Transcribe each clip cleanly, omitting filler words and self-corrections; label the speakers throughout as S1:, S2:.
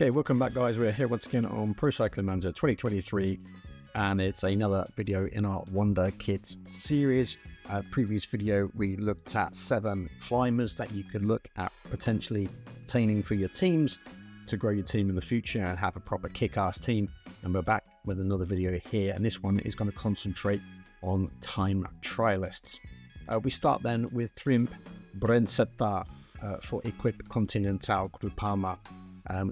S1: Okay, welcome back guys. We're here once again on Pro Cycling Manager 2023 and it's another video in our Wonder Kids series. Previous video we looked at 7 climbers that you could look at potentially obtaining for your teams to grow your team in the future and have a proper kick-ass team. And we're back with another video here, and this one is going to concentrate on time trialists. We start then with Trim Brensetta for Equipe Continental Groupama.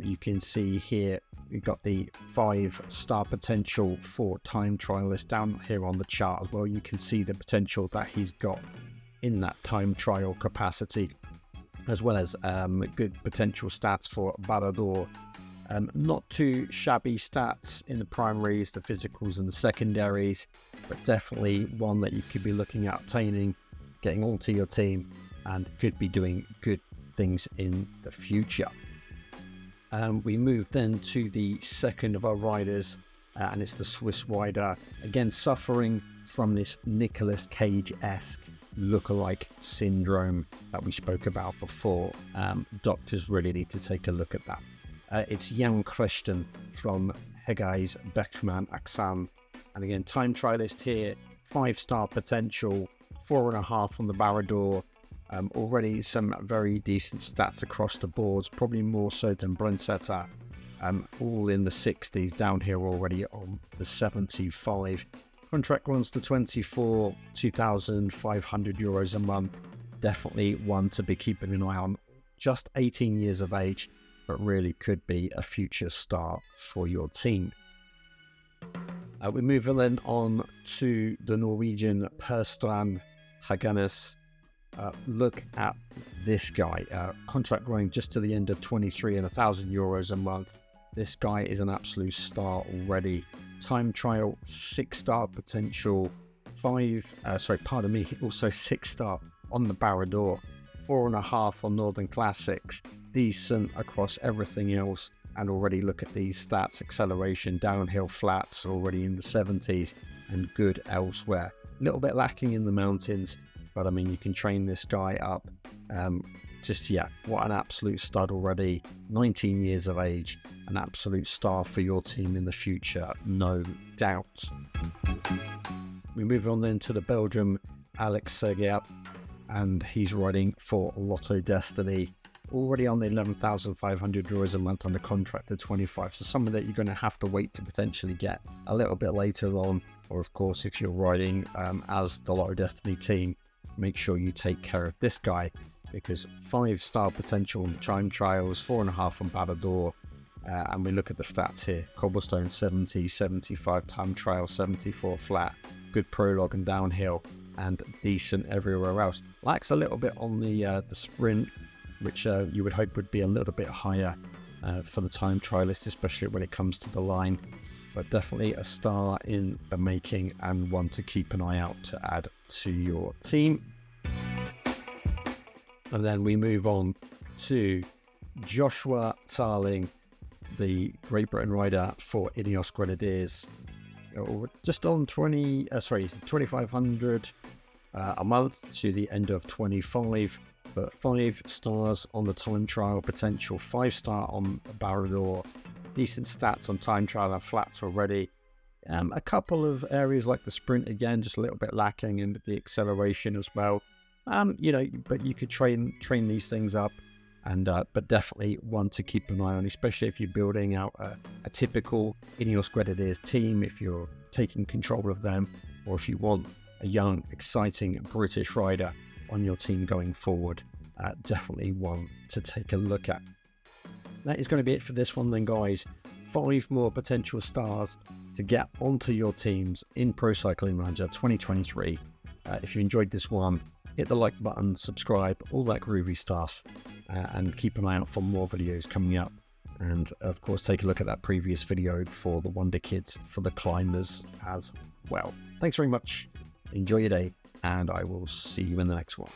S1: You can see here we've got the 5-star potential for time trialist down here on the chart as well. You can see the potential that he's got in that time trial capacity, as well as good potential stats for Barador. Not too shabby stats in the primaries, the physicals and the secondaries, but definitely one that you could be looking at obtaining, getting onto your team, and could be doing good things in the future. We move then to the second of our riders, and it's the Swiss rider, again suffering from this Nicolas Cage-esque lookalike syndrome that we spoke about before. Doctors really need to take a look at that. It's Jan Christian from Hegais Beckman Axam, and again time trialist here, 5-star potential, 4.5 on the Barador. Already some very decent stats across the boards, probably more so than Brensetta, all in the 60s, down here already on the 75. Contract runs to 24, 2,500 euros a month. Definitely one to be keeping an eye on. Just 18 years of age, but really could be a future star for your team. We move then on to the Norwegian Perstrand Haganes. Look at this guy, contract running just to the end of 23 and 1,000 euros a month. This guy is an absolute star already. Time trial 6-star potential, also 6-star on the Barador, 4.5 on Northern Classics, decent across everything else. And already look at these stats: acceleration, downhill, flats already in the 70s, and good elsewhere. A little bit lacking in the mountains, but I mean, you can train this guy up. What an absolute stud already. 19 years of age, an absolute star for your team in the future, no doubt. We move on then to the Belgium Alex Sergeat, and he's riding for Lotto Destiny. Already on the 11,500 euros a month on the contract at 25, so something that you're going to have to wait to potentially get a little bit later on, or of course if you're riding as the Lotto Destiny team, make sure you take care of this guy, because 5-star potential in the time trials, 4.5 on Barador, and we look at the stats here: cobblestone 70, 75 time trial, 74 flat, good prologue and downhill, and decent everywhere else. Lacks a little bit on the sprint, which you would hope would be a little bit higher for the time trialist, especially when it comes to the line, but definitely a star in the making and one to keep an eye out to add to your team. And then we move on to Joshua Tarling, the Great Britain rider for Ineos Grenadiers, just on 2,500 a month to the end of 25, but 5 stars on the time trial potential, 5-star on Barador, decent stats on time trial and flats already. A couple of areas like the sprint, again just a little bit lacking, and the acceleration as well. But you could train these things up, and but definitely one to keep an eye on, especially if you're building out a typical Ineos Grenadiers team, if you're taking control of them, or if you want a young exciting British rider on your team going forward. Definitely one to take a look at. That is going to be it for this one then, guys. 5 more potential stars to get onto your teams in Pro Cycling Manager 2023. If you enjoyed this one, hit the like button, subscribe, all that groovy stuff, and keep an eye out for more videos coming up. And of course, take a look at that previous video for the Wonder Kids for the climbers as well. Thanks very much. Enjoy your day, and I will see you in the next one.